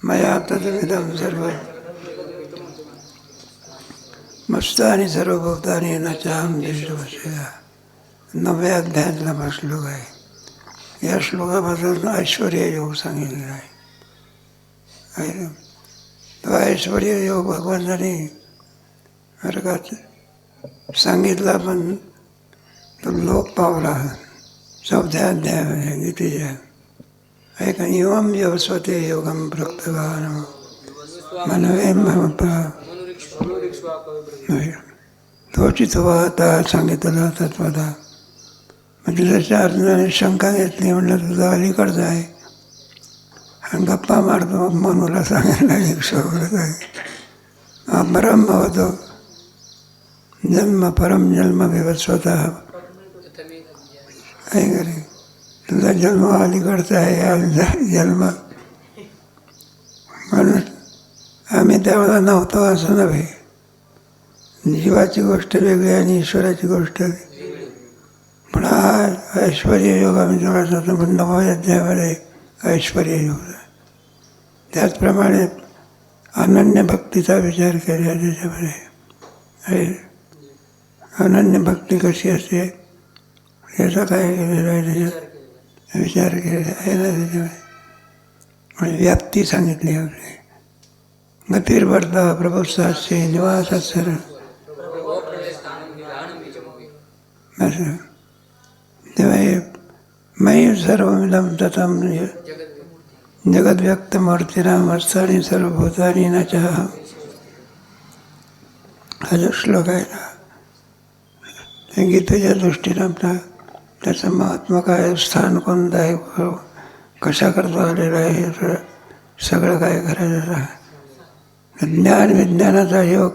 मया तदमिदं सर्वं मस्तानी सर्वभूतानि न चाहं दृष्टवशया. 9व्या अध्यायातला हा श्लोक आहे. या श्लोकापासून ऐश्वर्य योग सांगितलेला आहे. तो ऐश्वर्य योग भगवानाने वर्गात सांगितला, पण तो लोक पावला 4व्या अध्यायामध्ये गीतेच्या. ऐका एवं व्यवस्वते योगम प्रक्तवान मनवे तोचित वाहता सांगितलं तत्वता. म्हणजे त्याच्या अर्जुनाने शंका घेतली, म्हणलं तुझा अलीकडचं आहे आणि गप्पा मारतो मनूला सांगायला एक शोधत आहे. परम होतो जन्म परम जन्म विवस्वतः. आहे का रे, तुझा जन्म अलीकडचा आहे जन्म. म्हणून आम्ही त्यावेळेला नव्हतो असं नव्हे. जीवाची गोष्ट वेगळी आणि ईश्वराची गोष्ट वेगळी. पण हा ऐश्वर्य योग आम्ही जवळचा होतो. पण 9व्या अध्यायामध्ये ऐश्वर्य योग. त्याचप्रमाणे अनन्य भक्तीचा विचार केला त्याच्यामध्ये. अनन्य भक्ती कशी असते याचा काय केलेला आहे त्याच्यात विचार केलेला आहे ना त्याच्यामध्ये. म्हणजे व्याप्ती सांगितली आपली. गतिर्भरता प्रभुसाचे निवासात सर असं. तेव्हा हे मयी सर्वमिदं ततं जगद्व्यक्तमूर्तिनां वत्सानि सर्वभूतानि न चाहं. हा जो श्लोक आहे ना, गीतेच्या दृष्टीनं आपला त्याचं महात्मा काय, स्थान कोणतं आहे, कशा करता आलेलं आहे, सगळं काय करायचं आहे. ज्ञान विज्ञानाचा योग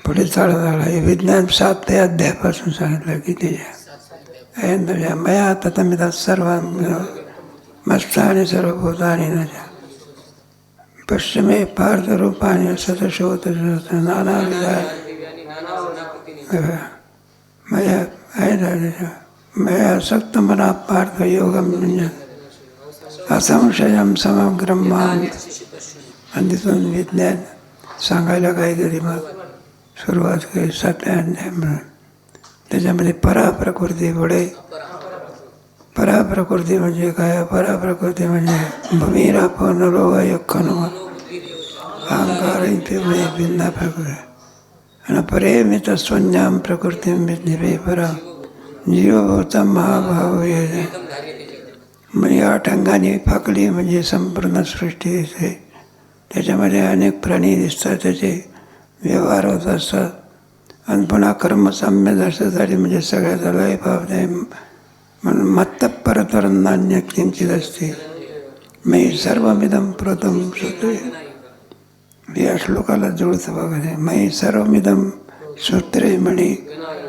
पुढे चालत आला. हे विज्ञान 7व्या अध्यायापासून सांगितलं गीतेच्या. मया ततमिदं सर्वं मस्तानि सर्वभूतानि न पश्चिमे पार्थरूपाणि सतशोत नानाविधानि मया मया सक्तमना पार्थ योगम असंशयम समग्रम माम. आणि तिथून विज्ञान सांगायला काहीतरी मग सुरुवात केली 7व्या अध्यायामध्ये. त्याच्यामध्ये पराप्रकृती पुढे. पराप्रकृती म्हणजे काय? पराप्रकृती म्हणजे भूमिरापो नरो यखनो अहंकार इत्यादी भिन्ना प्रकृती. आणि परेमित स्वन्याम प्रकृती विद्ये परा जीवभूतम महाभाव. म्हणजे 8 अंगाने फाकली म्हणजे संपूर्ण सृष्टी दिसते. त्याच्यामध्ये अनेक प्राणी दिसतात, त्याचे व्यवहार होत असतात. आणि पुन्हा कर्मसाम्य दर्शनासाठी म्हणजे सगळ्याचा लय पावते. म्हणून मत्त परतरं नान्य किंचित असते. मी सर्वमिदं प्रोतम सूत्रे. या श्लोकाला जुळतं बघा. मयी सर्वमिदं सूत्रे म्हणे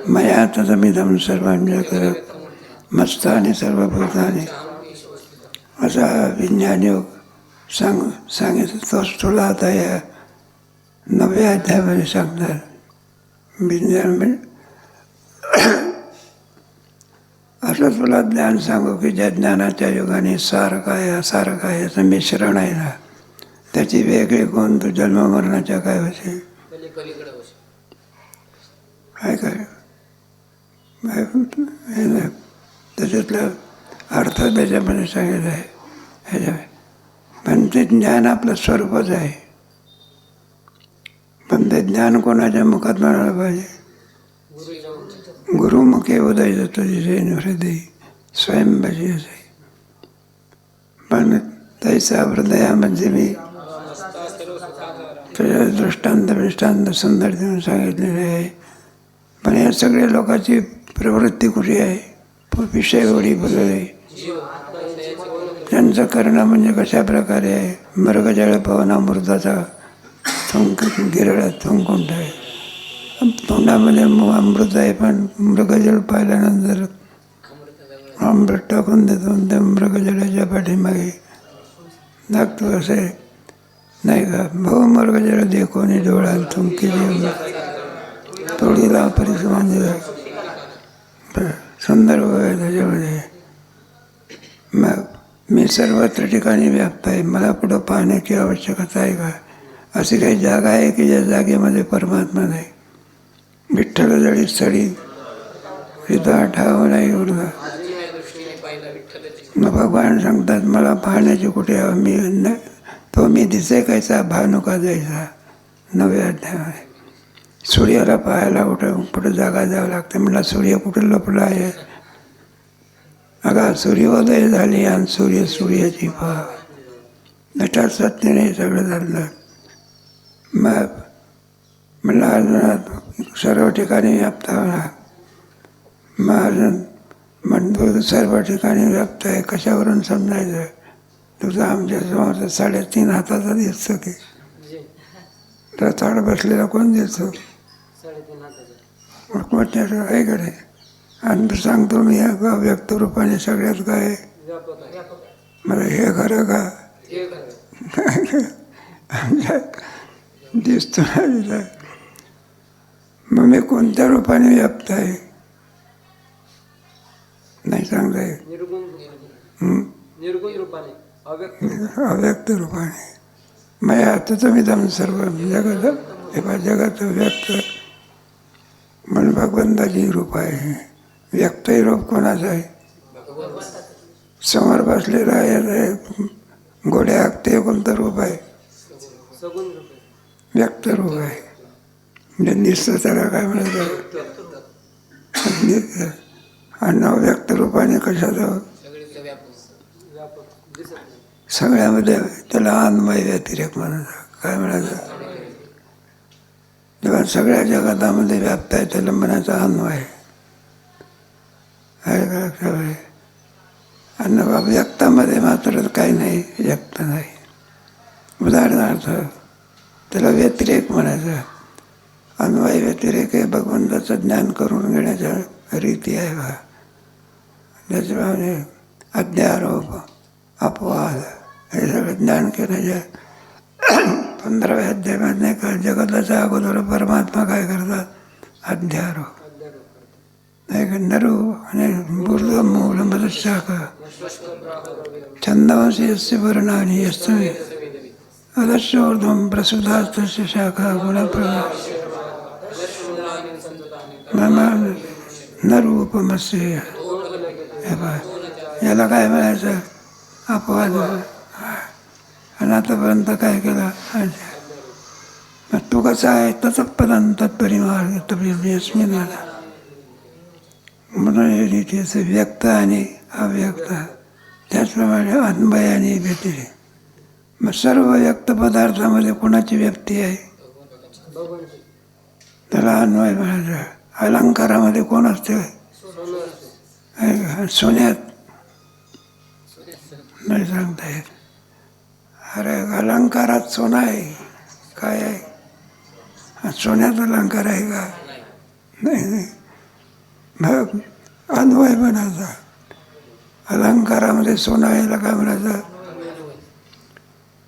मया तदमिदं सर्वं जगत् मस्तानि सर्वभूतानि. असा विज्ञान योग सांगितलं. तोच तुला आता या 9व्या अध्यायामध्ये सांगतात. विज्ञान म्हणजे असं तुला ज्ञान सांगू की ज्या ज्ञानाच्या योगाने सार काय असार काय याचं मिश्रण आहे ना, त्याची वेगळी कोण तू जन्ममरणाच्या काय होते काय काय त्याच्यातला अर्थ त्याच्यामध्ये सांगितलं आहे ह्याच्यामध्ये. पण ते ज्ञान आपलं स्वरूपच आहे. पण ते ज्ञान कोणाच्या मुखात म्हणायला पाहिजे? गुरुमुखे उदय तुझे हृदय स्वयंभजी असे. पण तैसा हृदयामध्ये मी तुझ्या दृष्टांत सुंदर देऊन सांगितलेले आहे. पण या सगळ्या लोकांची प्रवृत्ती कुठे आहे? विषय एवढी बोलले. त्यांचं करणं म्हणजे कशा प्रकारे आहे? मृगजळ पवन अमृताचा गिरळात थुंकून आहे. तोंडामध्ये अमृत आहे, पण मृगजळ पाहिल्यानंतर अमृत टाकून देतो. त्या मृगजळाच्या पाठीमागे लागतो असे नाही का? भाऊ मृगजळ देखोनी डोळा थुंकी तोडीला परिसर सुंदर आहे त्याच्यामध्ये. मग मी सर्वत्र ठिकाणी व्याप्त आहे, मला पुढं पाहण्याची आवश्यकता आहे का? अशी काही जागा आहे की ज्या जागेमध्ये परमात्मा नाही? विठ्ठल जळी स्थळी तिथं ठाव नाही उरला. मग भगवान सांगतात मला पाहण्याची कुठे मी तो मी दिसे कैसा भानुका जायचा. 9व्या अध्यायामध्ये सूर्याला पाहायला कुठं जागा जावं लागते. म्हणला सूर्य कुठं लपला आहे? अगा सूर्योदय झाली आणि सूर्याची पहा. नटात सत्य नाही सगळं झालं. मग म्हणला अर्जुना सर्व ठिकाणी व्याप्त होणार. मग अर्जुन म्हणतो सर्व ठिकाणी व्याप्त आहे, कशावरून समजायचं? तुझा आमच्या समोर 3.5 हाताचा दिसतो की रथावर बसलेला कोण दिसतो? आहे का रे? आणि सांगतो मी व्यक्त रूपाने सगळ्यात काय मला हे खरं का दिसतो ना. मग मी कोणत्या रूपाने व्याप्त आहे नाही सांगता येत. अव्यक्त रूपाने मग आता मी दम सर्व जगत व्यक्त म्हणून भगवंताची रूप आहे. व्यक्तही रूप कोणाचं आहे? समोर बसलेला आहे घोड्या ते कोणतं रूप आहे? व्यक्त रूप आहे. म्हणजे दिसतं त्याला काय म्हणायचं? आणि अव्यक्त रूपाने कशाचं? सगळ्यामध्ये त्याला अन्वय व्यतिरेक म्हणायचं. काय म्हणायचं? जेव्हा सगळ्या जगतामध्ये व्याप्त आहे त्याला म्हणायचं अन्वय आहे का? आणि व्यक्तामध्ये मात्र काही नाही, व्यक्त नाही. उदाहरणार्थ त्याला व्यतिरेक म्हणायचं. अन्वय व्यतिरेक हे भगवंताचं ज्ञान करून घेण्याच्या रीती आहे बा. त्याच्यामुळे अध्यारोप अपवाद हे सगळं ज्ञान केल्याच्या 15व्या अध्यायामध्ये नाही का जगताच्या अगोदर परमात्मा काय करतात? अध्यारोप नाही का? नरू आणि मूल मूल शाखा छंदवंशी यस्य वर्णानि यस्तमे अदस्योर्ध्वं प्रसुधास्तस्य शाखा गुणप्रभा नरूपमस्य. हे पहा याला काय म्हणायचं? अपवाद. आणि आतापर्यंत काय केलं? मग तू कसा आहे? तसं पदांत तत्परिमार तस्मिन आला म्हणून हे रीती असं व्यक्त आणि अव्यक्त. त्याचप्रमाणे अन्वय आणि व्यतिरेक. मग सर्व व्यक्त पदार्थामध्ये कोणाची व्यक्ती आहे? त्याला अन्वय म्हणायचं. अलंकारामध्ये कोण असते? सोन्यात नाही सांगता येत. अरे अलंकारात सोनं आहे काय आहे? सोन्यात अलंकार आहे का? नाही. मग अन्वय म्हणायचा. अलंकारामध्ये सोनं यायला काय म्हणायचं?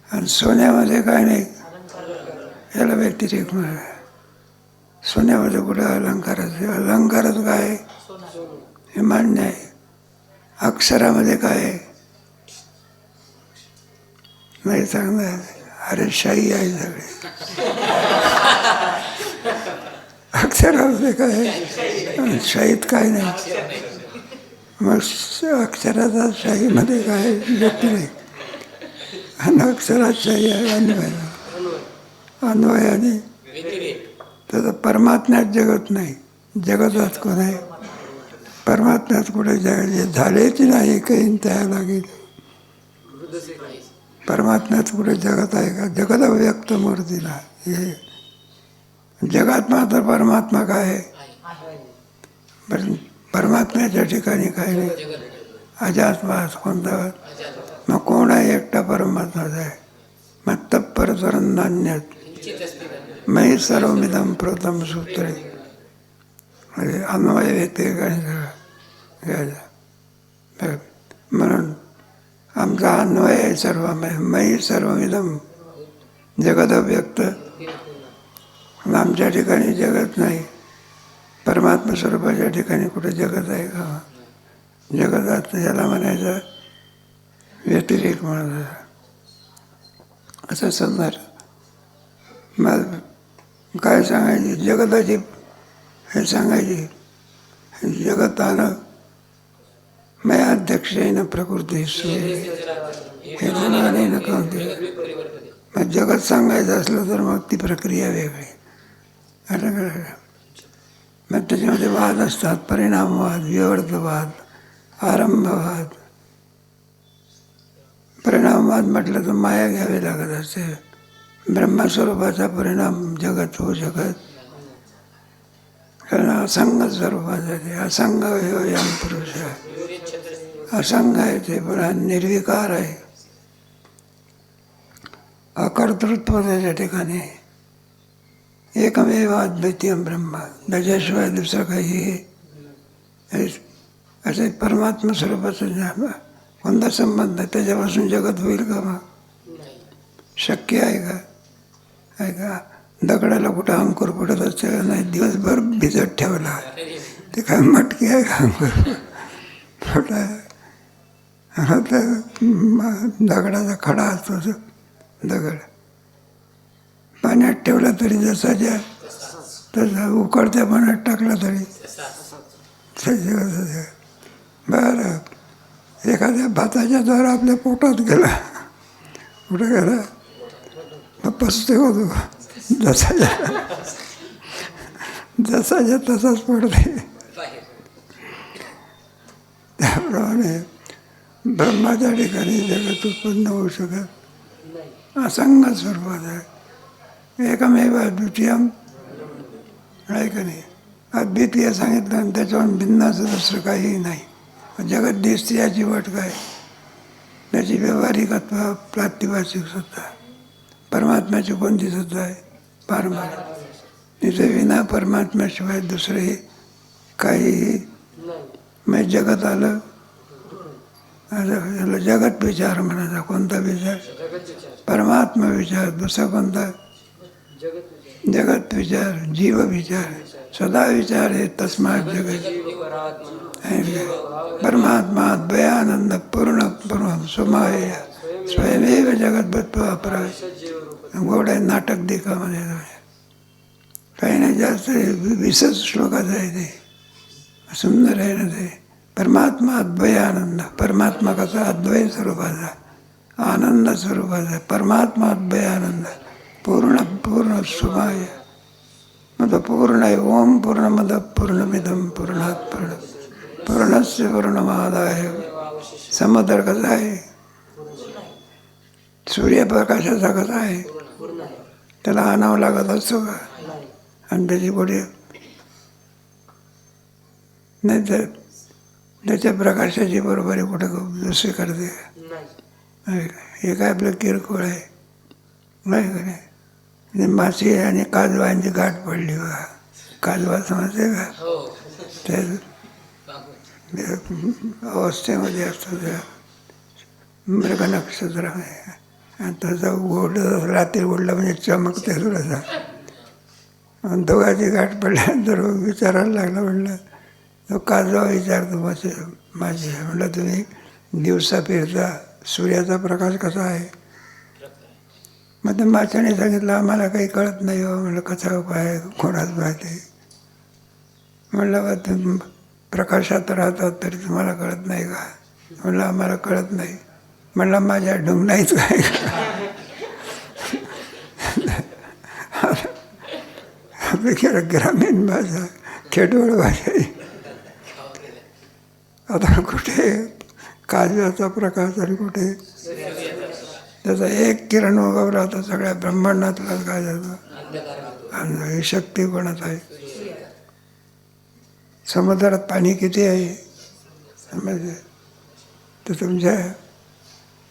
आणि सोन्यामध्ये काय नाही याला व्यतिरेक म्हणायचं. सोन्यामध्ये कुठं अलंकाराचं? अलंकारात काय आहे हे मान्य आहे. अक्षरामध्ये काय आहे नाही सांगणार. अरे शाही आहे सगळे. अक्षरामध्ये काय आहे? शाहीत काय नाही. मग अक्षराचा शाहीमध्ये काय व्यतिरेक आणि अक्षरात शाही आहे अन्वयाने. तर परमात्म्यात जगत नाही. जगतात कोण आहे? परमात्म्यात कुठे जग झालेच नाही काही त्या लागेल. परमात्म्यात कुठे जगत आहे का? जगत अव्यक्त मूर्तीला. हे जगात मात्र परमात्मा काय आहे? परमात्म्याच्या ठिकाणी काय नाही. अजातवास कोणता? मग कोण आहे? एकटा परमात्माच आहे. मग तत्परतरन्नान्यत मयि सर्वमिदं प्रोतम सूत्रे. म्हणजे अन्वय व्यतिरेकाने घ्यायचा. म्हणून आमचा अन्वय आहे सर्वमय. मयि सर्वमिदं जगत अव्यक्त. आमच्या ठिकाणी जगत नाही. परमात्मा स्वरूपाच्या ठिकाणी कुठे जगत आहे का? जगतात याला म्हणायचं व्यतिरेक म्हणत असं समजा. मग काय सांगायचे, जगताची हे सांगायचे, जगतानं मया अध्यक्षेन प्रकृती हे जनाने कळते. मग जगत सांगायचं असलं तर मग ती प्रक्रिया वेगळी. मग त्याच्यामध्ये वाद असतात, परिणामवाद, विवर्तवाद, आरंभवाद. परिणामवाद म्हटलं तर माया घ्यावी लागत असते. ब्रह्मस्वरूपाचा परिणाम जगत होऊ शकत, कारण असंग स्वरूपाचा ते असंग यम पुरुष आहे. असंग आहे ते, पण निर्विकार आहे. अकर्तृत्व त्याच्या ठिकाणी एकमेव अद्वितीय ब्रह्म, त्याच्याशिवाय दुसरं काही असे परमात्मा स्वरूपाचं कोणता संबंध, त्याच्यापासून जगत होईल का? मग शक्य आहे का? आहे का? दगडाला कुठं अंकुर पडत असते नाही, दिवसभर भिजत ठेवला, ते काय मटकी आहे का अंकुर फटा? दगडाचा खडा असतो, दगड पाण्यात ठेवला तरी जसा ज्या तसा, उकळत्या पाण्यात टाकला तरी बरं. एखाद्या भाताच्या दर आपल्या पोटात गेला, कुठं गेला? मग पसते होतो, जसाच्या तसाच पडते. त्याप्रमाणे ब्रह्माच्या ठिकाणी जगत उत्पन्न होऊ शकत असंग स्वरूपात आहे. एकमेव अद्वितीयम आहे का नाही? अद्वितीय सांगितलं आणि त्याच्यावर भिन्नाचं दुसरं काहीही नाही. जगत दिसते याची वाट काय? त्याची व्यावहारिकत्व, प्रातिभाषिक सत्ता. परमात्म्याची कोणती सत्ता आहे? पारमार्थिक. तिथे विना परमात्म्याशिवाय दुसरे काही. मग जगत आलं, याला जगत विचार म्हणायचा. कोणता विचार? परमात्मा विचार. दुसरा कोणता? जगत विचार, जीव विचार. सदा विचार आहे तस्मात जगत. परमात्मा द्वयानंद पूर्ण पूर्ण सुमाय स्वयमेव जगतभत्व अपराश. गोड आहे नाटक देखामध्ये, काही नाही जास्त. 20 श्लोकाचं आहे ते, सुंदर आहे ना ते. परमात्मा अद्वयानंद. परमात्मा कसा? अद्वय स्वरूपाचा, आनंद स्वरूपाचा. परमात्मा अद्वयानंद पूर्ण पूर्ण सुमाय. मग पूर्ण आहे. ओम पूर्णमद पूर्णमिदं पूर्णात् पूर्ण पूर्णस्य पूर्णमादाय. समुद्र कसा आहे? सूर्यप्रकाशाचा कसा आहे? त्याला आणावं लागत असतो का? आणि त्याची पुढे नाही तर त्याच्या प्रकाशाची बरोबरी कुठं दुसरी करते? हे काय आपलं किरकोळ आहे, नाही का नाही? माशी आणि काजवांची गाठ पडली बघा. काजवा समजते का? ते अवस्थेमध्ये असतो त्या मृग नक्षत्र आहे. आणि तसं ओढलं, रात्री ओढलं म्हणजे चमकते थोडासा. आणि दोघांची गाठ पडल्यानंतर विचारायला लागला. म्हणलं तो काजवा विचारतो माझी. म्हटलं तुम्ही दिवसा फिरता, सूर्याचा प्रकाश कसा आहे? मग ते माशाने सांगितलं आम्हाला काही कळत नाही हो. म्हणलं कसा उपाय? कोणाच माहिती? म्हणलं बा तुम्ही प्रकाशात राहतात तरी तुम्हाला कळत नाही का? म्हणलं आम्हाला कळत नाही. म्हणलं माझ्या ढुंगणाईच काय ग्रामीण भाषा, खेडोळ भाषा. आता कुठे काजव्याचा प्रकाश आणि कुठे त्याचा एक किरण उगवला तर सगळ्या ब्रह्मांडातला काय जातं. ही शक्ती कोणाच आहे? समुद्रात पाणी किती आहे समजते? तर तुमच्या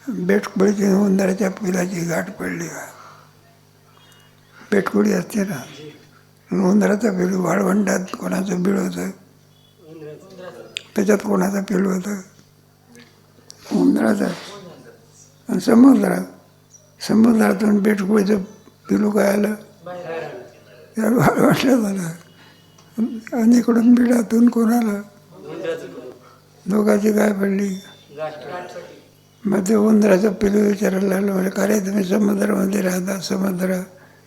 बेटकुळीची उंदराच्या पिलाची गाठ पडली का? बेटकुळी असते ना, उंदराचं पिलू वाळवंटात कोणाचं बिळ होतं, त्याच्यात कोणाचं पिलू होतं? उंदराचं. आणि समुद्रातून बेटकुळीचं पिलू काय आलं? त्याला वाळवंटात झालं. आणि इकडून बिळातून कोणाला? दोघांची काय पडली? मग ते उंदराचं पिलू विचारायला लागलं, म्हणजे का रे तुम्ही समुद्रामध्ये राहता, समुद्र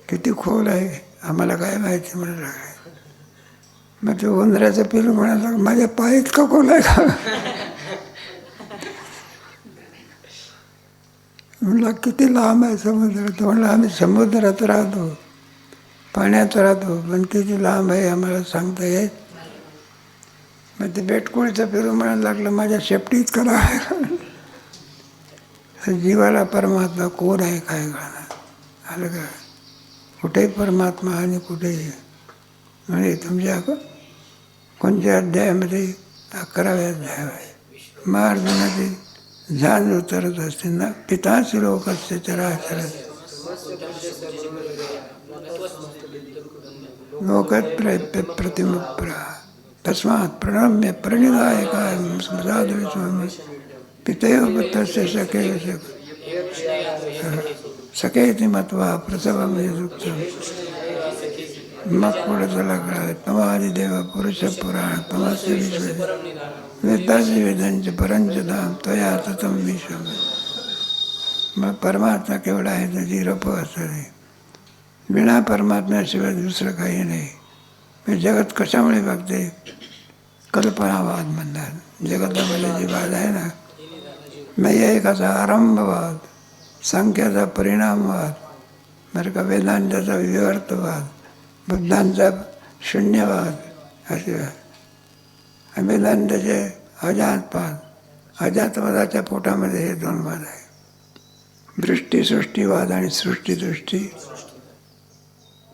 किती खोल आहे, आम्हाला काय माहिती म्हणून लागले. मग ते उंदराचं पिलू म्हणाला, माझ्या पाय इतका खोल आहे का? म्हणलं किती लांब आहे समुद्र? तो म्हणलं आम्ही समुद्रात राहतो, पाण्यात राहतो, पण किती लांब आहे आम्हाला सांगता येत. मग ते बेटकुळीचं पिलू म्हणायला लागलं, माझ्या शेपटी इतका आहे. जीवाला परमात्मा कोण आहे काय कळणार आलं का? कुठेही परमात्मा आणि कुठेही म्हणजे तुमच्या कोणत्या अध्यायामध्ये 11व्या अध्यायामध्ये मग अर्जुनाची झांज उतरत असते ना, पिताची लोकस्य चराचर लोकत प्रतिमुप्रा तस्मात् प्रणम्य प्रणिधाय काय साधु पितयो पुत्रस्य सखेति मत्वा प्रसवं यदुक्तम्. मग पुढे त्याला कळालं, तमादिदेव पुरुष पुराण तमस्य विश्व वेदासी वेदांचे परंच धाम त्वया ततं विश्वम. मग परमात्मा केवढा आहे त्याची रप असते. विना परमात्म्याशिवाय दुसरं काही नाही. हे जगत कशामुळे बघते? कल्पनावाद म्हणतात. जगतामध्ये जी वाद आहे ना, नैयायिकाचा आरंभवाद, सांख्याचा परिणामवाद, बरं का, वेदांताचा विवर्तवाद, बुद्धांचा शून्यवाद, असे वेदांताचे अजातवाद. अजातवादाच्या पोटामध्ये हे दोन वाद आहे, दृष्टीसृष्टीवाद आणि सृष्टीदृष्टी.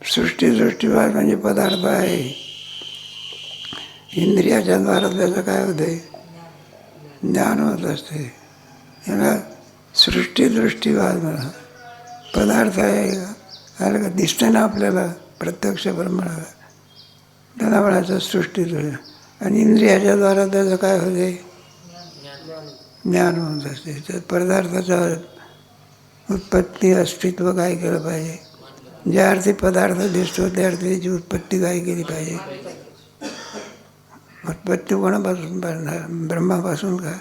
सृष्टीदृष्टीवाद म्हणजे पदार्थ आहे, इंद्रियाच्या द्वारा त्याचं काय होते? ज्ञान होत असते. याला सृष्टीदृष्टीवाद म्हणा. पदार्थ आहे का दिसते ना आपल्याला प्रत्यक्ष प्रमाणात, त्याला म्हणायचं सृष्टीदृष्टी. आणि इंद्रियाच्या द्वारा त्याचं काय होते? ज्ञान होत असते. त्या पदार्थाचा उत्पत्ती अस्तित्व काय केलं पाहिजे? ज्या अर्थी पदार्थ दिसतो त्या अर्थी त्याची उत्पत्ती काय केली पाहिजे? उत्पत्ती कोणापासून पाहणार? ब्रह्मापासून का?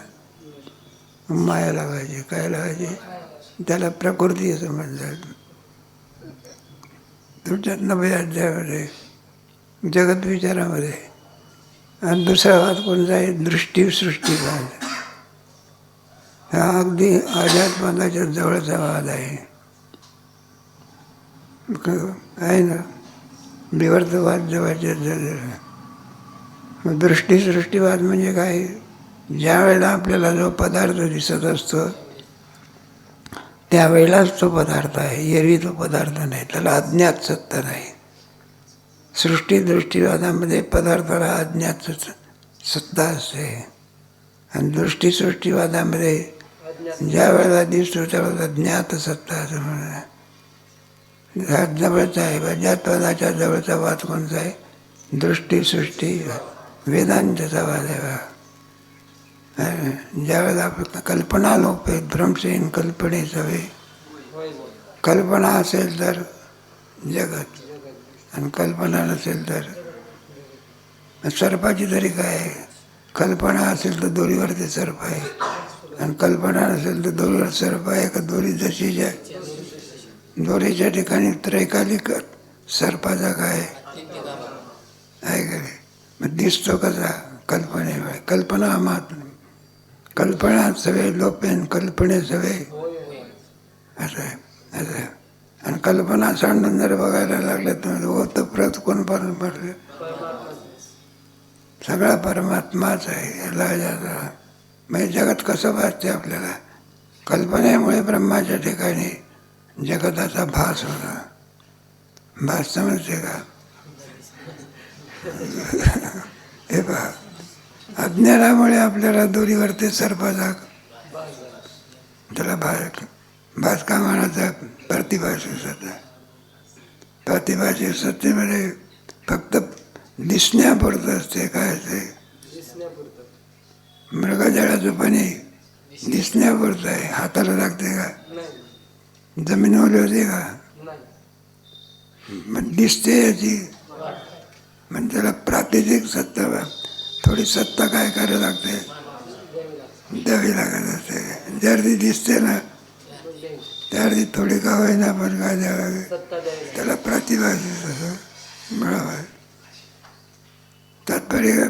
माया लावायची. काय लावायची? त्याला प्रकृती असं म्हणतात. तुमच्या 9व्या अध्यायामध्ये जगत विचारामध्ये. आणि दुसरा वाद कोणता आहे? दृष्टीसृष्टीवाद. हा अगदी अध्यात्माच्या जवळचा वाद आहे ना. विवर्तवाद जवळच्या जवळ. दृष्टीसृष्टीवाद म्हणजे काय? ज्या वेळेला आपल्याला जो पदार्थ दिसत असतो त्यावेळेलाच तो पदार्थ आहे, एरवी तो पदार्थ नाही. त्याला अज्ञात सत्ता नाही. सृष्टीदृष्टीवादामध्ये पदार्थाला अज्ञात सत्ता असते. आणि दृष्टीसृष्टीवादामध्ये ज्या वेळेला दिसतो त्यावेळेला ज्ञात सत्ता असं म्हणा. हा जवळचा आहे. अध्यात्माच्या जवळचा वाद कोणता आहे? दृष्टीसृष्टी वेदांताचा वाद आहे. ज्यावेळेला आपलं कल्पना लोप आहे, भ्रमसेन कल्पनेचा वे. कल्पना असेल तर जगत, आणि कल्पना नसेल तर सर्पाची तरी काय आहे? कल्पना असेल तर दोरीवरती सर्प आहे, आणि कल्पना नसेल तर दोरीवर सर्प आहे का? दोरी जशीच आहे. दोरीच्या ठिकाणी त्रैकालिक सर्पाचा काय आहे का? मग दिसतो कसा? कल्पनेमुळे. कल्पना मात कल्पना सवे लोपेन कल्पने सवे असं आहे. असं आहे. आणि कल्पना सांडून जर बघायला लागलं तर होतं प्रत कोण पडलं? सगळा परमात्माच आहे. याला म्हणजे जगत कसं भासते आपल्याला? कल्पनेमुळे ब्रह्माच्या ठिकाणी जगताचा भास होता. भास समजते का? हे पहा, अज्ञानामुळे आपल्याला दोरीवरती सर्पाचा त्याला भास का म्हणायचा? प्रतिभाषिक सत्य. प्रतिभाषिक सत्तेमध्ये फक्त दिसण्यापुरतं असते. काय असते? मृगजळाचं पाणी दिसण्यापुरतं आहे. हाताला लागते का? जमीन ओली होते का? मग दिसते याची. म्हणजे त्याला प्रातिनिधिक सत्ता, थोडी सत्ता काय करायला लागते? द्यावी लागत असते. ज्याची दिसते ना त्याआधी थोडी का होईना पण काय द्यावे, त्याला प्रतिभा तसं मिळावं. तात्पर्य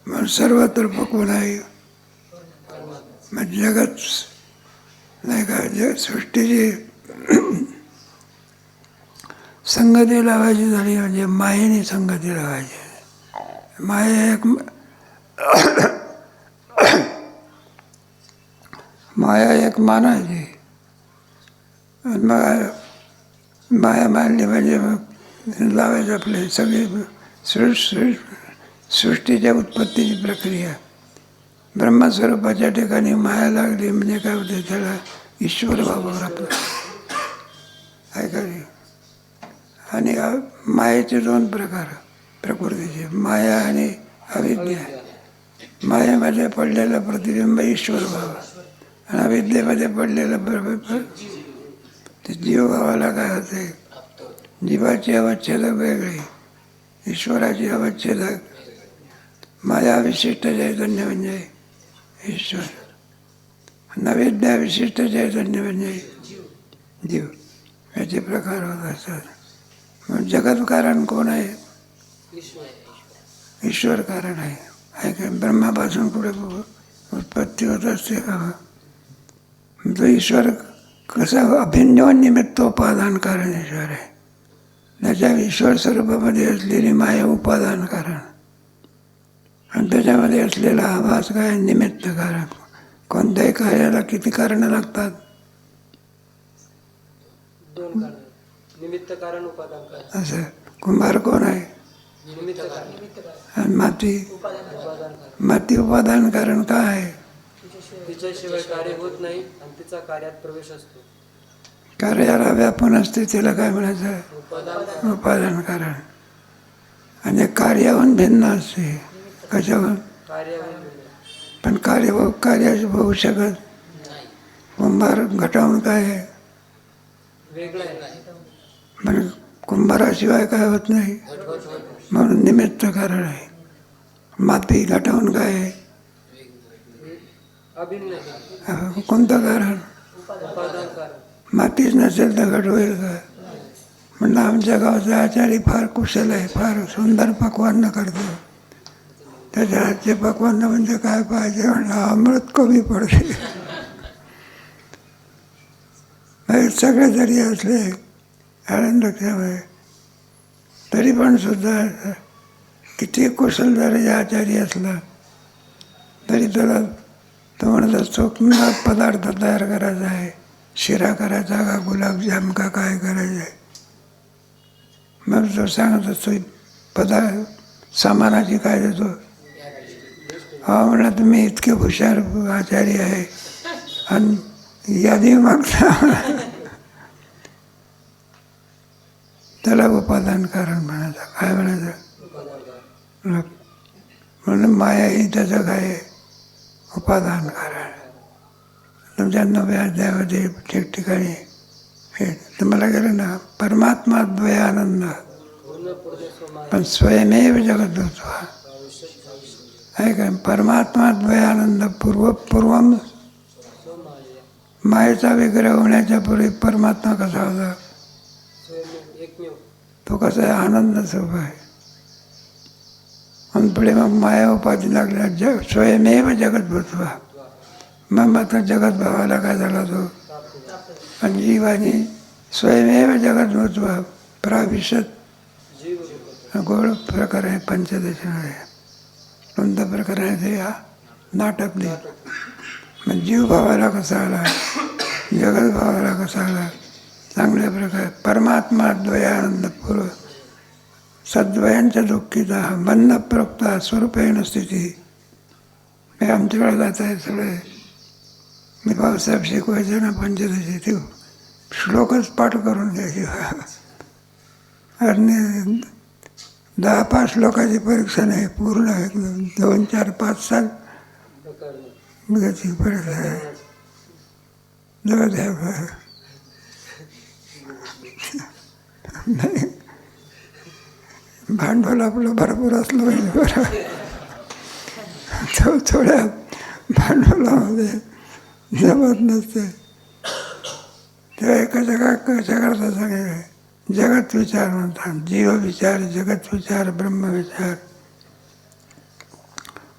म्हणून सर्वत्र पकवून आहे. मग जगत नाही का, जग सृष्टीची संगती लावायची झाली म्हणजे मायेने संगती लावायची. माया एक माया एक मानायची. मग माया मानली म्हणजे मग लावायचं आपले सगळी सृष्टीच्या उत्पत्तीची प्रक्रिया. ब्रह्मस्वरूपाच्या ठिकाणी माया लागली म्हणजे काय होते, त्याला ईश्वर भावावर आपलं आहे का नाही. आणि मायेचे दोन प्रकार प्रकृतीचे, माया आणि अविद्या. मायेमध्ये पडलेलं प्रतिबिंब ईश्वर भाव आणि अविद्येमध्ये पडलेलं प्रतिबिंब ते जीवभावाला काय होते. जीवाची अवच्छेदक वेगळी, ईश्वराची अवच्छेदक. माया विशिष्ट चैतन्य म्हणजे ईश्वर, अविद्या विशिष्ट चैतन्य म्हणजे जीव. याचे प्रकार होत असतात. मग जगत कारण कोण आहे? ईश्वर कारण आहे का. ब्रह्मापासून पुढे उत्पत्ती होत असते का. तो ईश्वर कसा अभिन्न निमित्त उपादान कारण ईश्वर आहे. त्याच्या ईश्वर स्वरूपामध्ये असलेली माया उपादान कारण आणि त्याच्यामध्ये असलेला आभास काय निमित्त कारण. कोणत्याही कार्याला किती कारणं लागतात? दोन कारण, निमित्त कारण, उपादान कारण. असं कुंभार कोण आहे? निमित्त कारण. आणि माती उपादान कारण. माती उपादान कारण काय आहे? तिच्याशिवाय कार्य होत नाही आणि तिचा कार्यात प्रवेश असतो. कार्याला व्यापून असते त्याला काय म्हणायचं? उपादान कारण. आणि कार्याहून भिन्न असते. कशाहून? पण कार्याशी होऊ शकत. कुंभार घटावून काय आहे? वेगळं आहे. पण कुंभाराशिवाय काय होत नाही म्हणून निमित्त कारण आहे. माती घटावून काय आहे? अभिन्न. कोणतं कारण? उपादान कारण. मातीच नसेल तर घट होईल का. म्हणलं आमच्या गावचा आचारी फार कुशल आहे, फार सुंदर पक्वान्न करतो. त्याच्या हातचे पक्वान्न म्हणजे काय पाहिजे. म्हणलं अमृत कमी पडते. सगळे जरी असले आनंद लक्षामध्ये तरी पण सुद्धा किती कुशल जरी आचारी असला तरी त्याला तो म्हणत असतो पदार्थ तयार करायचा आहे. शिरा करायचा का गुलाबजाम का काय करायचं आहे. मग तो सांगत असतो सामानाची काय देतो. हा म्हणला तुम्ही इतके हुशार आचार्य आहे आणि यादी मागता. त्याला उपादान कारण म्हणायचं. काय म्हणायचं? म्हणून माया ही त्याचं काय उपादान कारण. तुमच्या 9व्या अध्यायामध्ये ठिकठिकाणी हे तुम्हाला गेलं ना, परमात्मा द्वय आनंद पण स्वयमेव जगत होतो आहे का. परमात्मा द्वय आनंद पूर्वम मायेचा विग्रह होण्याच्या पूर्वी परमात्मा कसा होता. तो कसा आहे आनंद स्वरूप आहे. आणि पुढे मग माया उपाधी लागल्या स्वयमेव जगत भूत्वा. मग मात्र जगत भावाला काय झाला तो. आणि जीवाने स्वयमेव जगत भूत्वा प्राविशत गोड प्रकार आहे पंचदशीमध्ये. कोणता प्रकार आहे ते हा नाटक लिह. मग जीव भावाला कसा आला, जगत भावाला कसा आला. चांगल्या प्रकारे परमात्मा द्वयानंद पूर्व सद्वयांच्या दुःखीचा बंध प्रोक्ता स्वरूपेण स्थिती. हे आमच्याकडे जात आहे सगळे. मी भाऊसाहेब शिकवायचे ना पंचदशी ते श्लोकच पाठ करून घ्यायचे. आणि 10-5 श्लोकाची परीक्षा नाही, पूर्ण एकदम 2, 4, 5 साल घ्यायची परीक्षा आहे. जगत आहे नाही. भांडवल आपलं भरपूर असलं पाहिजे बरं. थोड्या भांडवलामध्ये जमत नसते. तेव्हा कसं करता सांगितलं, जगत विचार म्हणतात. जीव विचार, जगत विचार, ब्रह्म विचार.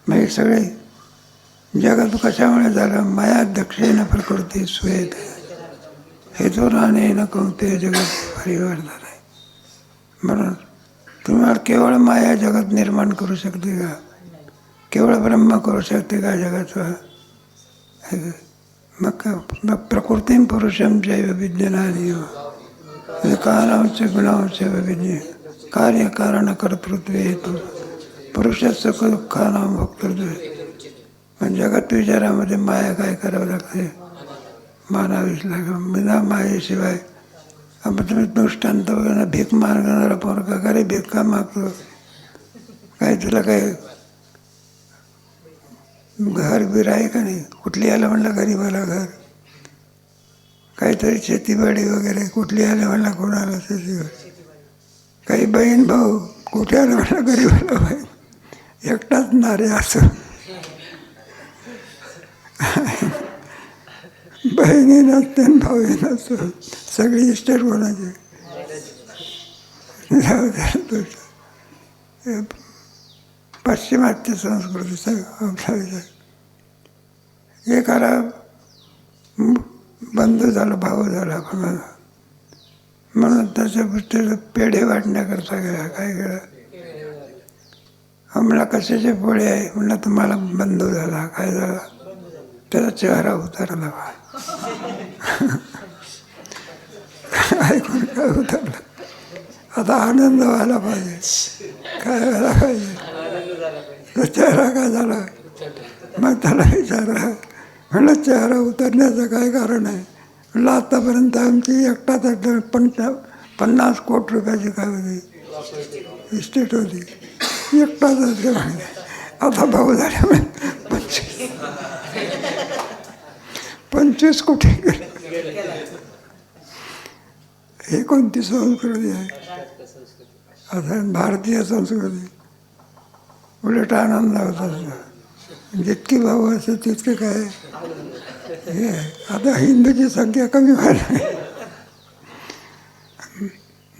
मग हे सगळे जगत कशामुळे झालं? माया दक्षिण प्रकृती स्वेत हेतुराने कौते जगत परिवर्तन आहे. म्हणून तुम्हाला केवळ माया जगत निर्माण करू शकते का? केवळ ब्रह्म करू शकते का जगाचं? मग प्रकृतीम पुरुषम जैव विज्ञानादी विकारांच गुणांच विज्ञ कार्यकारण कर्तृत्व हेतू पुरुषाचं सुख दुःखानाम भोक्तृत्व. पण जगत विचारामध्ये माया काय करावं लागते? मानावीच लागेल. बिना मायेशिवाय आपण तुम्ही दृष्टांत वगैरे भीक मागणारा पोरका का रे भीक का मागतो? काय तुला काय घर बीर आहे का नाही? कुठली आलं म्हणलं गरीबाला घर? काहीतरी शेतीवाडी वगैरे कुठली आलं म्हणलं कोणाला शेतीवाडी? काही बहीण भाऊ कुठे आलं म्हणलं गरीबाला बहीण? एकटाच नारे असं. बहिणी नसते भाऊ नसतो. सगळी इस्टेट कोणाची? पाश्चिमात्य संस्कृतीचा आपला विचार. एकाला बंधू झाला, भाऊ झाला कोणाला, म्हणून त्याच्या गोष्टीला पेढे वाटण्याकरता गेला. काय गेला? म्हणला कशाचे पोळे आहे? म्हणलं तुम्हाला बंधू झाला. काय झाला? त्याचा चेहरा उतरला. ऐकून काय उतरला? आता आनंद व्हायला पाहिजे. काय व्हायला पाहिजे? तो चेहरा काय झाला? मग त्याला विचारला, म्हणलं चेहरा उतरण्याचं काय कारण आहे? म्हणलं आतापर्यंत आमची एकटाच 50 कोटी रुपयाची काय होती इस्टेट होती, एकटाच असले म्हणे. आता भाऊ झाले म्हणे 25 कोटी. हे कोणती संस्कृती आहे? आता भारतीय संस्कृती. उलट आनंद होता. जितकी भाऊ असते तितके काय हे. आता हिंदूची संख्या कमी व्हायला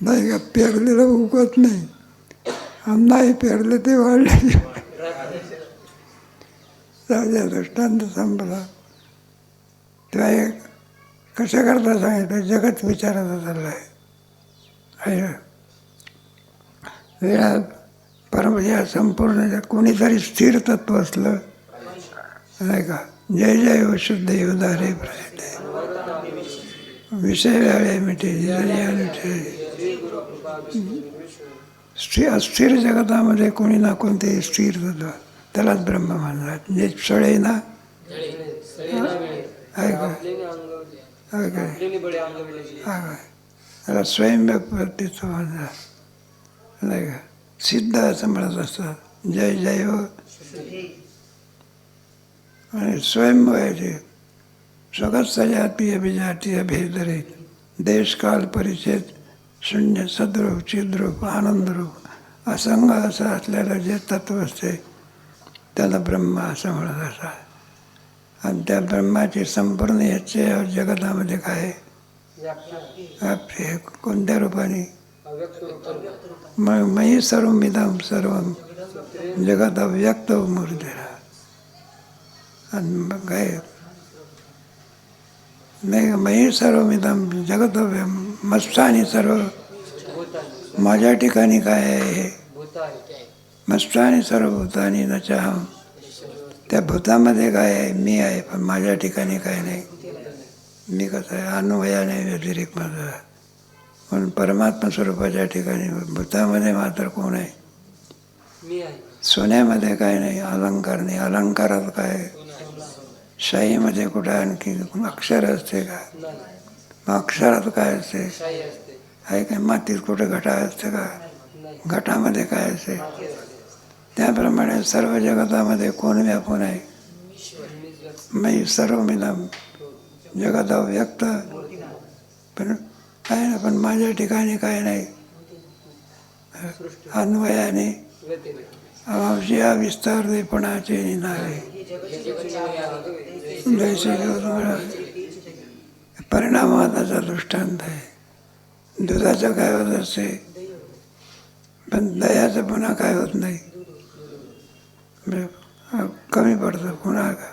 नाही का? पेरलेलं उगत नाही, नाही पेरले ते वाढले. दृष्टांत संपला. तेव्हा एक कशा करता सांगितलं? जगत विचाराचा चालला आहे. वेळा परम या संपूर्ण कोणीतरी स्थिर तत्व असलं नाही का? जय जय व शुद्ध उदारे प्रयते विषय वेळे मिटे अस्थिर जगतामध्ये कोणी ना कोणते स्थिर तत्व, त्यालाच ब्रह्म मानतात. जे सळे ना आहे का? आहे काय? त्याला स्वयंव्यक्तित्व म्हणतात नाही का? सिद्ध असं म्हणत असतात. जय जय हो आणि स्वयं व्हायचे. स्वगत सजाती अभिजाती अभेदरित देश काल परिच्छेद शून्य सद्रूप चिद्रूप आनंदरूप असंग असं असलेलं जे तत्व असते त्याला ब्रह्म असं म्हणत असतात. आणि त्या ब्रह्माची संपूर्ण याच्या जगतामध्ये काय आहे? कोणत्या रूपाने? मयी सर्वमिदं सर्वं जगत अव्यक्त मूर्तीला. आणि मग काय नाही? मयी सर्वमिदं जगत मस्तानी सर्व. माझ्या ठिकाणी काय आहे? हे मस्तानी सर्व भूतानी न चाहम. त्या भूतामध्ये काय आहे? मी आहे. पण माझ्या ठिकाणी काय नाही. मी कसं आहे? अन्वयाने व्यतिरिक्त माझा. पण परमात्मा स्वरूपाच्या ठिकाणी भूतामध्ये मात्र कोण आहे? सोन्यामध्ये काय नाही, अलंकार नाही. अलंकारात काय? शाहीमध्ये कुठं आणखी अक्षर असते का? मग अक्षरात काय असते? आहे काय? मातीत कुठं घटा असते का? घटामध्ये काय असते? त्याप्रमाणे सर्व जगतामध्ये कोण व्यापून आहे? मी सर्वमिदं जगत अव्यक्त. पण काय ना, पण माझ्या ठिकाणी काय नाही. अन्वयाने आवाजिया विस्तारलेपणाचे नावे जैसे परिणामवादाचा दृष्टांत आहे. दुधाचं काय होत असते, पण दह्याचं पुन्हा काय होत नाही, कमी पडतं पुन्हा का.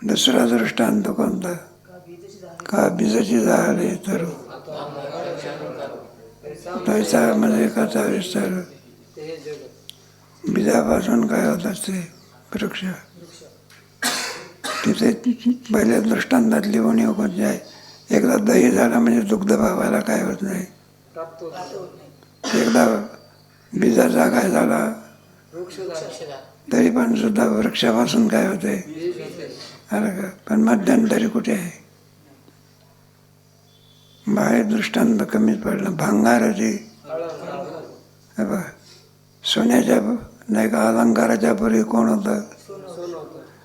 दुसरा दृष्टांत कोणता, का बीजाची झाले तर तैसा म्हणजे कथा विस्तार. बीजापासून काय होत असते, वृक्ष. तिथे पहिल्या दृष्टांतातली उणीव कोणती आहे, एकदा दही झाला म्हणजे दुग्ध भावाला काय होत नाही. एकदा बीजाचा काय झाला तरी पण सुद्धा वृक्षापासून काय होते, अरे का. पण मध्यंतरी कुठे आहे, बाहेर दृष्टांत कमीच पडलं. भांगाराची सोन्याच्या नाही का अलंकाराच्या पूर्वी कोण होतं,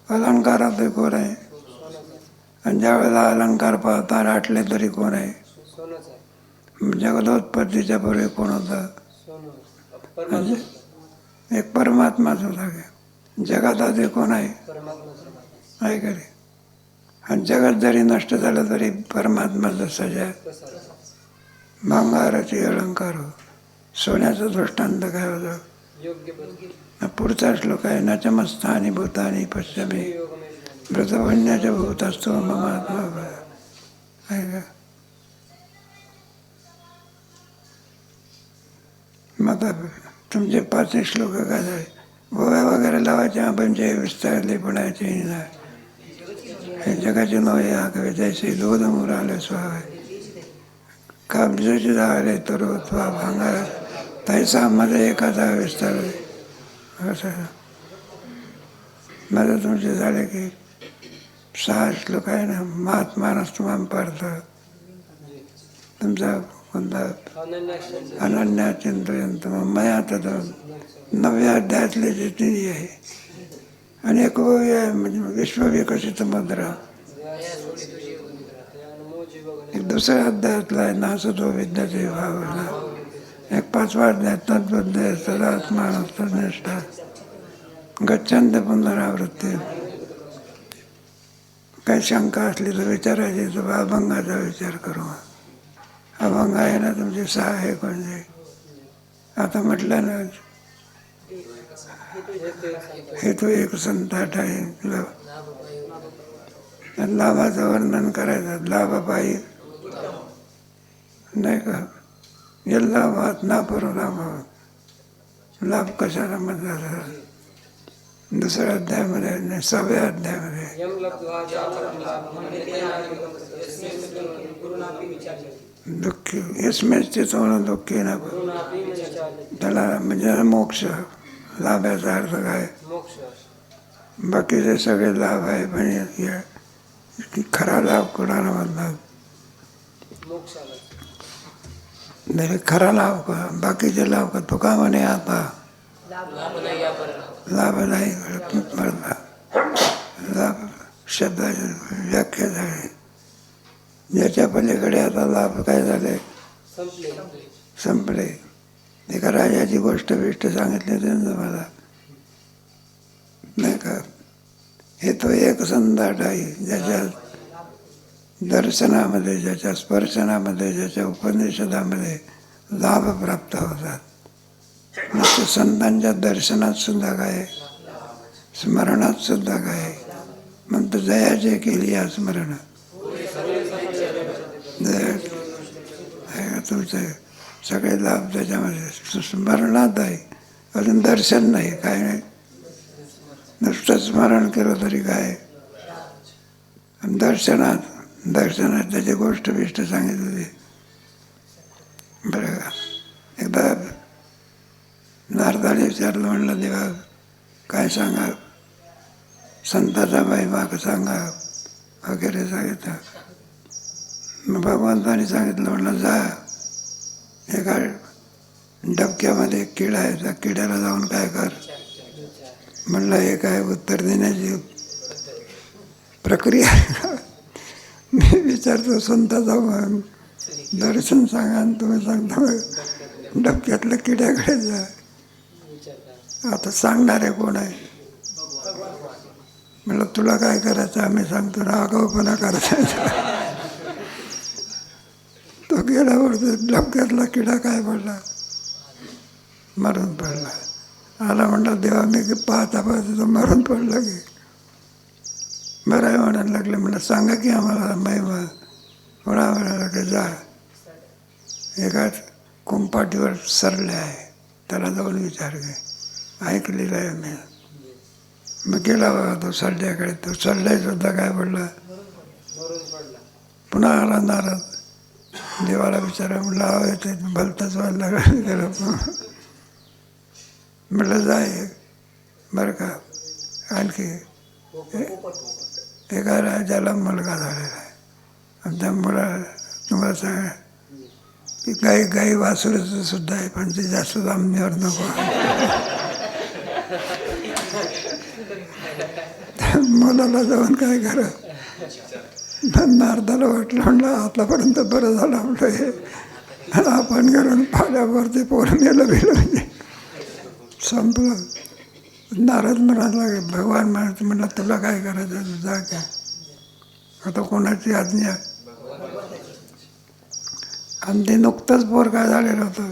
अलंकारात कोण आहे, आणि ज्या वेळेला अलंकार पाहता आटले तरी कोण आहे, जगदोत्पत्तीच्या पूर्वी कोण होता, एक परमात्माच होता. जगात आधी कोण आहे, आहे का रे. आणि जगत जरी नष्ट झालं तरी परमात्माचं सजा. भांगाराची अलंकार हो, सोन्याचं दृष्टांत काय होतं. पुढचा श्लोक आहे, न चमस्थानी भूतानी पश्चिमे व्रतभन्याच्या भूत असतो ममात्मा. आहे का. मग तुमचे 5 श्लोक काय झाले, गोव्या वगैरे लावायचे, आपण जे विस्तारले पडायचे हे जगाचे नव्हे आकवे जैसे लोध मुराले स्वाय काबजाचे झाले तर त्वा भांगार तैसा मध्ये एखादा विस्तार. असं माझं तुमचे झाले की 6 श्लोक आहे ना. महात्मानस तुम्हाला पार्थ तुमचा कोणता अनन्या चिंतयंत मया तद 9व्या अध्यायातले जे 3 आहे. आणि 1 आहे म्हणजे विश्वविकसित मुद्रा. एक 2ऱ्या अध्यायातला आहे नासतो विद्याचे भावना. एक 5वा अध्याय तद्बुद्ध सदात्मानस्तनिष्ठा गच्छन्त पुनरावृत्ती. काही शंका असली तर विचारायची, तर अभंगाचा विचार करू. अभंग आहे ना तुमचे 6 आहे कोणते. आता म्हटलं ना हेतू एक संताट आहे. लाभाचं वर्णन करायचं, लाभापायी नाही का. लाभात ना परो लाभ, लाभ कशाला म्हणतात. 2ऱ्या अध्यायामध्ये नाही 6व्या अध्यायामध्ये दुःखी यस्मेच ते सोनं दुःखी ना त्याला म्हणजे मोक्ष. लाभाचा अर्थ काय, बाकीचे सगळे लाभ आहे, पण खरा लाभ कोणाला म्हणतात, नाही खरा लाभ का. बाकीचे लाभ का तुका म्हणे आता लाभ नाही म्हणता. लाभ शब्दाची व्याख्या झाली. ज्याच्या पलीकडे आता लाभ काय झाले, संपले. एका राजाची गोष्ट सांगितली त्यांचं मला नाही का. हे तो एक संदाट आहे, ज्याच्या दर्शनामध्ये, ज्याच्या स्पर्शनामध्ये, ज्याच्या उपनिषदामध्ये लाभ प्राप्त होतात. नुसतं संतांच्या दर्शनात सुद्धा काय, स्मरणात सुद्धा काय म्हणतो, जयाचे केली या स्मरण. तुमचे सगळे लाभ त्याच्यामध्ये स्मरणात आहे. अजून दर्शन नाही, काय नाही. नुसतं स्मरण केलं तरी काय. दर्शनात त्याची गोष्ट सांगितलेली. बरं का. एकदा नारदाने विचारलं, म्हणलं देवा काय सांगा, संताचा महिमा सांगा वगैरे सांगितलं. मग भगवंताने सांगितलं, म्हणलं जा एका डबक्यामध्ये एक किडा आहे, त्या किड्याला जाऊन काय कर. म्हणलं हे काय उत्तर देण्याची प्रक्रिया. मी विचारतो संताचा दर्शन सांगा आणि तुम्ही सांगता डबक्यातल्या किड्याकडे जा. आता सांगणारे कोण आहे? म्हणलं तुला काय करायचं आम्ही सांगतो ना, आगाऊपणा करायचा. तो गेल्यावर डबक्यातला किडा काय पडला, मरून पडला. आला म्हणला देवा मी पाहता पाहता तो मरून पडला की. बरं आहे म्हणायला लागले. म्हणलं सांगा की आम्हाला महिमा. म्हणाला की जा एका कुंपाटीवर सरले आहे, त्याला जाऊन विचार घे. ऐकलेलं आहे मी. मग गेला बघा तो सल्ल्याकडे. तो सल्लाही सुद्धा काय पडला, पुन्हा आला नाराज. देवाला विचारा म्हणलं हवं येते भलतंच व्हायला लागलं त्याला. म्हटलं जाय बरं का. आणखी एका राजाला मुलगा झालेला आहे आणि त्या मुला तुम्हाला सांगा की गाई वासुराचं सुद्धा आहे, पण ते जास्त लांबणीवर नको. त्या मुलाला जाऊन काय करा. नारदाला वाटलं म्हणलं आतापर्यंत बरं झालं म्हटलं हे. आपण घरून पाण्यावरती पोरं नेलं बिलं म्हणजे संपलं. नारद म्हणाला भगवान म्हणलं तुला काय करायचं जा काय. आता कोणाची आज्ञा. आणि ते नुकतंच पोर काय झालेलं होतं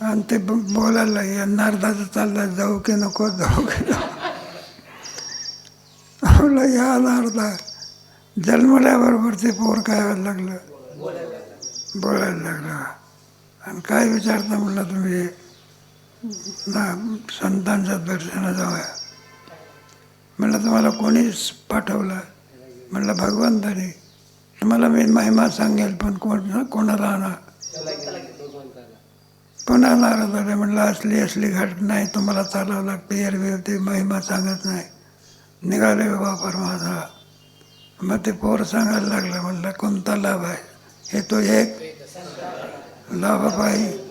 आणि ते बोलायला लागले नारदाचं चाललं जाऊ की नको जाऊ की नको. म्हणलं या नारदा जन्मल्याबरोबर ते पोर काय व्हायला लागलं, बोलायला लागलं. आणि काय विचारता म्हणलं तुम्ही ना संतांचं दर्शना जाऊया. म्हणलं तुम्हाला कोणीच पाठवलं. म्हणलं भगवंताने. मला मी महिमा सांगेल पण कोणाला आणा. पुन्हा नाराज झाले. म्हणलं असली घटना नाही तुम्हाला चालावं लागतं. एरवी ते महिमा सांगत नाही. निघाले बाबा परमात्मा. मग ते पोर सांगायला लागलं. म्हणलं कोणता लाभ आहे हे तो एक लाभ पाहिजे.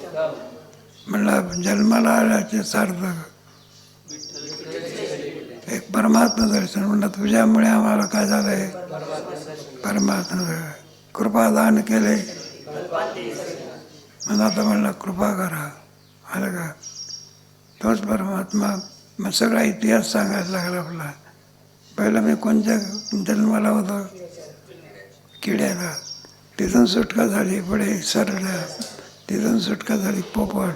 म्हणलं जन्माला आल्याचे सार्थक एक परमात्मा दर्शन. म्हणलं तुझ्यामुळे आम्हाला काय झालंय, परमात्मा कृपादान केले. म्हणून आता म्हणलं कृपा करा. आलं का तोच परमात्मा. मग सगळा इतिहास सांगायला लागला आपला. पहिलं मी कोणत्या जन्माला होतो, किड्याला. तिथून सुटका झाली पुढे सरल्या. तिथून सुटका झाली पोपट.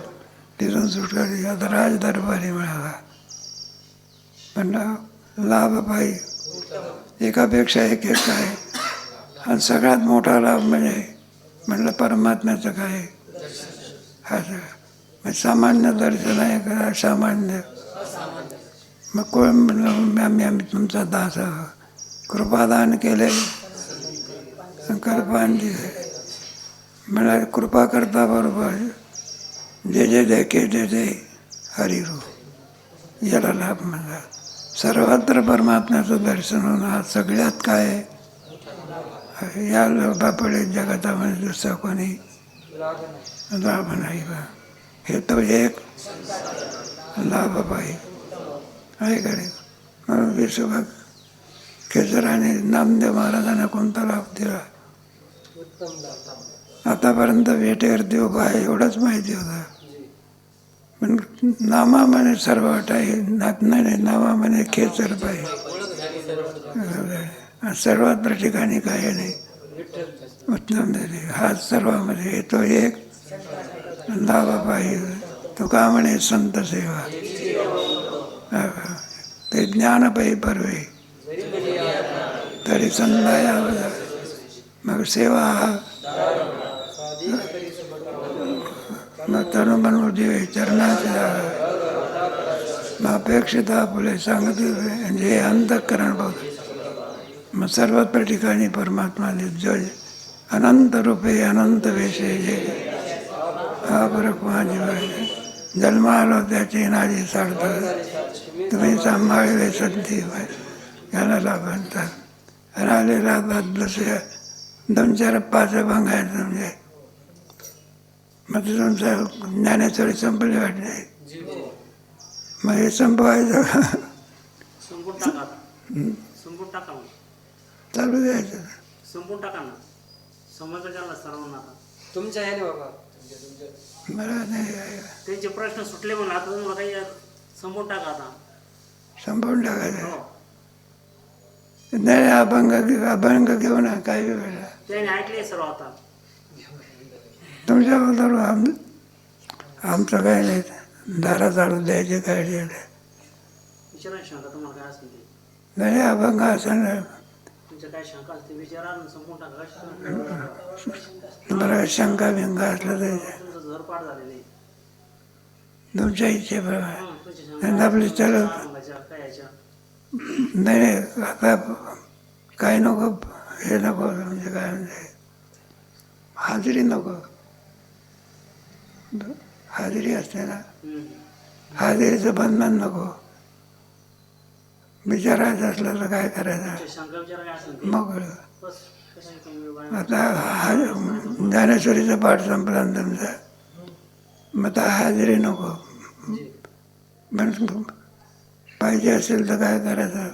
तिथून सुटका झाली आता राजदरबारी मिळाला. म्हणलं लाभ पाहिजे एकापेक्षा एक आहे. आणि सगळ्यात मोठा लाभ म्हणजे म्हणलं परमात्म्याचं काय असं सामान्य दर्शन आहे का असामान्य. मग कोण म्हणलं आम्ही तुमचा दास कृपादान केले कृपान दिले. मला कृपा करता बरोबर जे जे देखे ते ते हरिरू याला लाभ म्हणला. सर्वत्र परमात्म्याचं दर्शन होणं हा सगळ्यात काय आहे. या लोभापुढे जगतामध्ये दुसरा कोणी लाभ नाही बा. हे तो एक लाभ पाहिजे आहे कडे. म्हणून विश्वभग खेचराने नामदेव महाराजांना कोणता लाभ दिला. आतापर्यंत वेटेवरती उभा आहे एवढंच माहिती होतं. पण नामामध्ये सर्व आहे. नाही नामामध्ये खेचर पाहिजे. सर्वत्र ठिकाणी काय नाही उत्तम दिले. हा सर्वामध्ये येतो एक लाभ पाहिजे. तुका म्हणे संत सेवा ते ज्ञान पाहिजे परवे तरी संध्या. मग सेवा मग तनु म्हणू जीवे चरणाचे मग अपेक्षिता फुले सांगते म्हणजे अंतःकरण बघ. मग सर्वत्र ठिकाणी परमात्मा जो अनंत रूपे अनंत वेशे जे हा फरक माझी जन्म आलो त्याची नाजी सार्थक तुम्ही सांभाळले संधी याला लाभ म्हणतात. राहिलेला दुसऱ्या 2-4 पाच भांगायचं म्हणजे मग तुमचं ज्ञानेश्वरी संपली वाटते. मग हे संपवायचं चालू द्यायचं. संपून टाका ना. समज सर्वांना तुमच्या याने बाबा मला नाही त्यांचे प्रश्न सुटले म्हणून आता तुम्हाला काही संपून टाका आता. संपवून टाकायचं. हो. नाही अभंग घेऊ ना काही वेळेला त्याने ऐकले सर्व आता. तुमच्याबद्दल आमचं काय नाही. दारा चालू द्यायचे काय नाही. विचारा शंका तुम्हाला काय असेल ते. नाही अभंग असं नाही. तुमच्या काय शंका असते विचारा आणि संपून टाका. काय बरं शंका बिंका असलं तर तुमचं घर पाठ झालेलं आहे. तुमच्या इच्छेप्रमाणे. तुमच्या आणि शंका आपली चल सांगायच्या, काय याच्या. नाही आता काय नको हे नको म्हणजे काय म्हणजे हाजरी नको. हाजरी असते ना हाजरीचं बंधन नको. विचारायचं असलं तर काय करायचं तुमच्या शंका विचारा काय असेल ते. मग बस कशाने कमी वेळ बाहेर. आता ज्ञानेश्वरीचा पाठ संपला ना तुमचा मग आता हाजरी नको. पण पाहिजे असेल तर काय करायचं